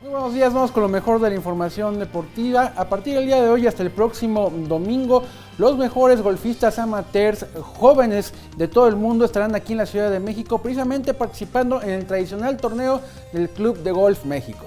Muy buenos días, vamos con lo mejor de la información deportiva. A partir del día de hoy hasta el próximo domingo, los mejores golfistas amateurs jóvenes de todo el mundo estarán aquí en la Ciudad de México, precisamente participando en el tradicional torneo del Club de Golf México.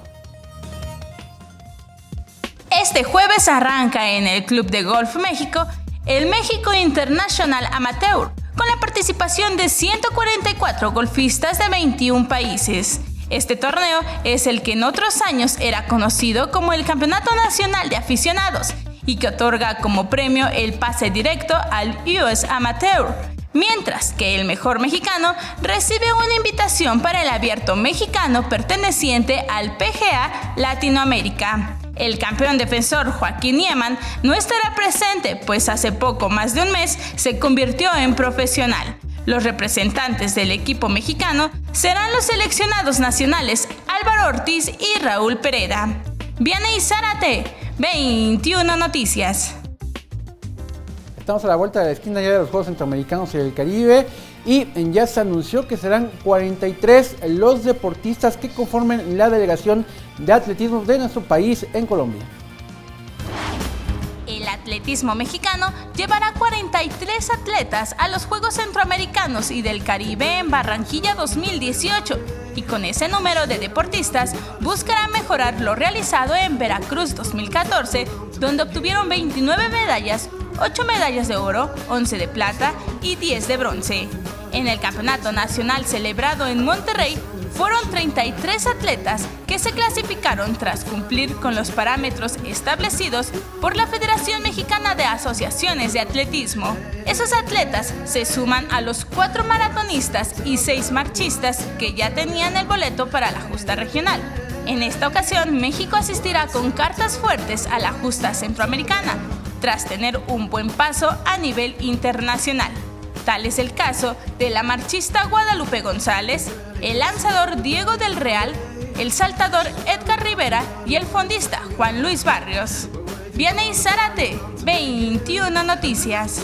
Este jueves arranca en el Club de Golf México el México International Amateur, con la participación de 144 golfistas de 21 países. Este torneo es el que en otros años era conocido como el Campeonato Nacional de Aficionados y que otorga como premio el pase directo al US Amateur, mientras que el mejor mexicano recibe una invitación para el Abierto Mexicano perteneciente al PGA Latinoamérica. El campeón defensor Joaquín Niemann no estará presente, pues hace poco más de un mes se convirtió en profesional. Los representantes del equipo mexicano serán los seleccionados nacionales Álvaro Ortiz y Raúl Pereda. Vianey Zárate, 21 Noticias. Estamos a la vuelta de la esquina ya de los Juegos Centroamericanos y del Caribe y ya se anunció que serán 43 los deportistas que conformen la delegación de atletismo de nuestro país en Colombia. El atletismo mexicano llevará 43 atletas a los Juegos Centroamericanos y del Caribe en Barranquilla 2018 y con ese número de deportistas buscará mejorar lo realizado en Veracruz 2014, donde obtuvieron 29 medallas, 8 medallas de oro, 11 de plata y 10 de bronce. En el Campeonato Nacional celebrado en Monterrey, fueron 33 atletas que se clasificaron tras cumplir con los parámetros establecidos por la Federación Mexicana de Asociaciones de Atletismo. Esos atletas se suman a los 4 maratonistas y 6 marchistas que ya tenían el boleto para la justa regional. En esta ocasión, México asistirá con cartas fuertes a la justa centroamericana, tras tener un buen paso a nivel internacional. Tal es el caso de la marchista Guadalupe González, el lanzador Diego del Real, el saltador Edgar Rivera y el fondista Juan Luis Barrios. Vianey Zárate, 21 Noticias.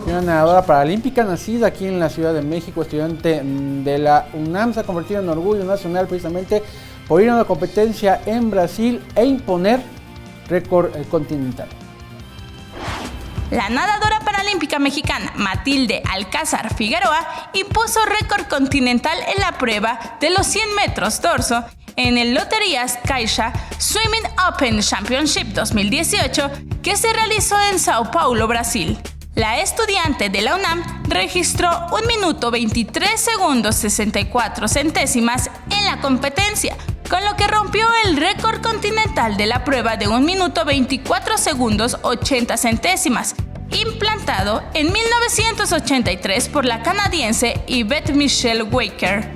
Una nadadora paralímpica nacida aquí en la Ciudad de México, estudiante de la UNAM, se ha convertido en orgullo nacional precisamente por ir a una competencia en Brasil e imponer récord continental. La nadadora paralímpica mexicana Matilde Alcázar Figueroa impuso récord continental en la prueba de los 100 metros dorso en el Loterías Caixa Swimming Open Championship 2018 que se realizó en Sao Paulo, Brasil. La estudiante de la UNAM registró 1 minuto 23 segundos 64 centésimas en la competencia, con lo que rompió el récord continental de la prueba de 1 minuto 24 segundos 80 centésimas, implantado en 1983 por la canadiense Yvette Michelle Waker.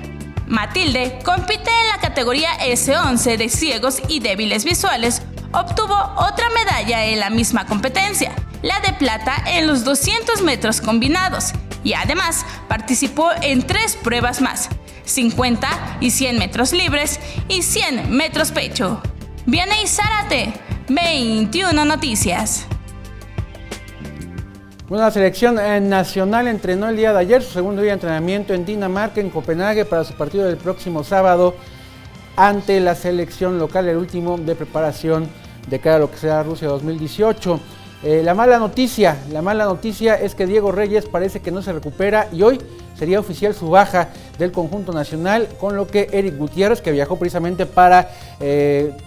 Matilde compite en la categoría S11 de ciegos y débiles visuales. Obtuvo otra medalla en la misma competencia, la de plata en los 200 metros combinados, y además participó en 3 pruebas más: 50 y 100 metros libres y 100 metros pecho. Vianey Zárate, 21 Noticias. Bueno, la selección nacional entrenó el día de ayer, su segundo día de entrenamiento en Dinamarca, en Copenhague, para su partido del próximo sábado ante la selección local, el último de preparación de cara a lo que será Rusia 2018. La mala noticia es que Diego Reyes parece que no se recupera y hoy sería oficial su baja del conjunto nacional, con lo que Eric Gutiérrez, que viajó precisamente para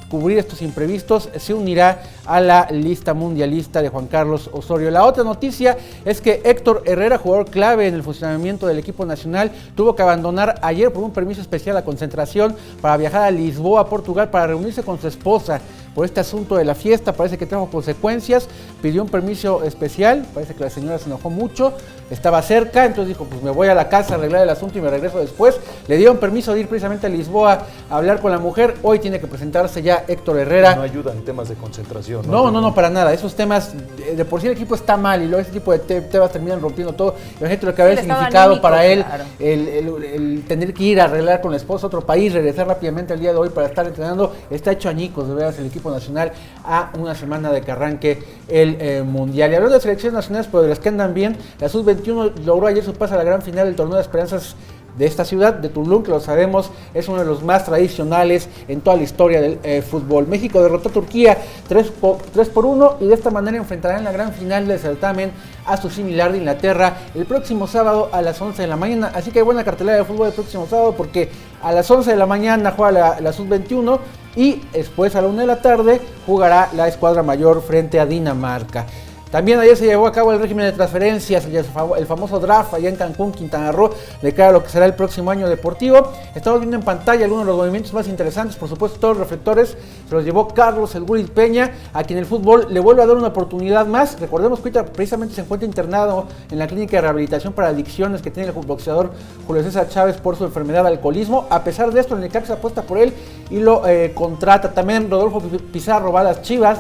cubrir estos imprevistos, se unirá a la lista mundialista de Juan Carlos Osorio. La otra noticia es que Héctor Herrera, jugador clave en el funcionamiento del equipo nacional, tuvo que abandonar ayer por un permiso especial a concentración para viajar a Lisboa, Portugal, para reunirse con su esposa por este asunto de la fiesta. Parece que trajo consecuencias, pidió un permiso especial, parece que la señora se enojó mucho, estaba cerca, entonces dijo, pues me voy a la casa a arreglar el asunto y me regreso después. Le dieron permiso de ir precisamente a Lisboa a hablar con la mujer. Hoy tiene que presentarse ya Héctor Herrera. No ayuda en temas de concentración, ¿no? No, para nada. Esos temas, de por sí el equipo está mal y luego ese tipo de temas terminan rompiendo todo. Imagínate lo que habría significado anímico, para él, claro, el tener que ir a arreglar con la esposa a otro país, regresar rápidamente al día de hoy para estar entrenando. Está hecho añicos, de veras, el equipo nacional a una semana de que arranque el Mundial. Y hablando de selecciones nacionales, pero de las que andan bien, la Sub-21 logró ayer su paso a la gran final del Torneo de Esperanzas de esta ciudad, de Tulum, que lo sabemos es uno de los más tradicionales en toda la historia del fútbol. México derrotó a Turquía 3-1 y de esta manera enfrentará en la gran final del certamen a su similar de Inglaterra el próximo sábado a las 11 de la mañana. Así que hay buena cartelera de fútbol el próximo sábado, porque a las 11 de la mañana juega la Sub-21 y después a la 1 de la tarde jugará la escuadra mayor frente a Dinamarca. También ayer se llevó a cabo el régimen de transferencias, el famoso draft allá en Cancún, Quintana Roo, de cara a lo que será el próximo año deportivo. Estamos viendo en pantalla algunos de los movimientos más interesantes, por supuesto todos los reflectores se los llevó Carlos El Guri Peña, a quien el fútbol le vuelve a dar una oportunidad más. Recordemos que ahorita precisamente se encuentra internado en la clínica de rehabilitación para adicciones que tiene el boxeador Julio César Chávez por su enfermedad de alcoholismo. A pesar de esto, el Necaxa apuesta por él y lo contrata. También Rodolfo Pizarro va a las Chivas,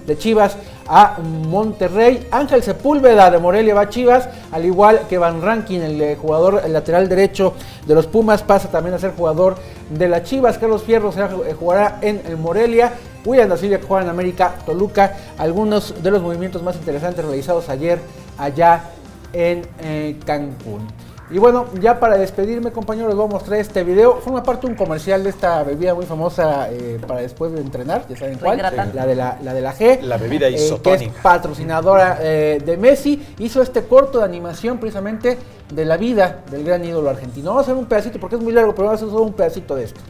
de Chivas a Monterrey. Ángel Sepúlveda de Morelia va a Chivas, al igual que Van Rankin, el jugador el lateral derecho de los Pumas, pasa también a ser jugador de las Chivas. Carlos Fierro jugará en el Morelia. William da Silva que juega en América, Toluca. Algunos de los movimientos más interesantes realizados ayer allá en Cancún. Y bueno, ya para despedirme, compañeros, les voy a mostrar este video. Forma parte de un comercial de esta bebida muy famosa para después de entrenar, ya saben cuál, la de la G. La bebida isotónica. Que es patrocinadora de Messi. Hizo este corto de animación precisamente de la vida del gran ídolo argentino. Vamos a hacer un pedacito porque es muy largo, pero vamos a hacer solo un pedacito de esto.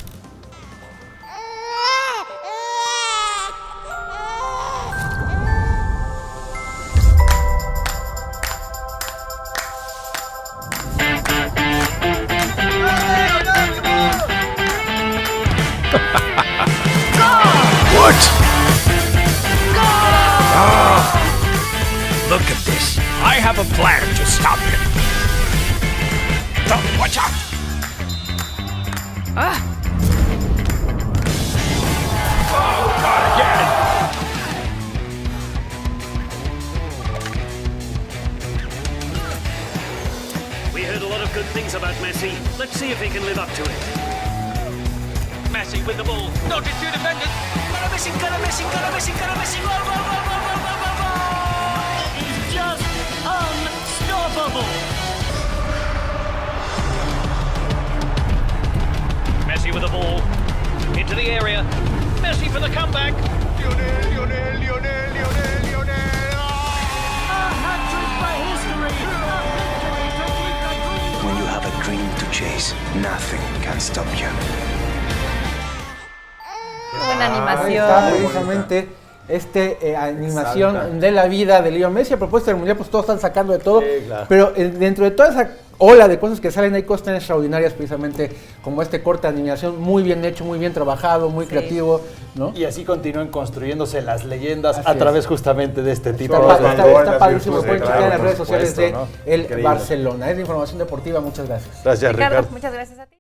Look at this. I have a plan to stop him. Don't watch out. Oh, not again. We heard a lot of good things about Messi. Let's see if he can live up to it. Messi with the ball. Noted two defenders. Messi, Messi, Messi, Messi. Goal, goal, goal, goal, goal, goal, goal, goal. He's just unstoppable. Messi with the ball. Into the area. Messi for the comeback. Lionel. A hat-trick by history. When you have a dream to chase, nothing can stop you. Buena animación. Ahí está precisamente animación Salta. de la vida de Leo Messi. A propósito del Mundial, pues todos están sacando de todo. Sí, claro. Pero dentro de toda esa ola de cosas que salen, hay cosas tan extraordinarias, precisamente como este corte de animación, muy bien hecho, muy bien trabajado, muy creativo, ¿no? Y así continúan construyéndose las leyendas Así a es. través justamente de este tipo Está padrísimo, lo pueden checar en las redes sociales de ¿no? el Increíble. Barcelona. Es la información deportiva, muchas gracias. Gracias, Ricardo, Ricardo. muchas gracias a ti.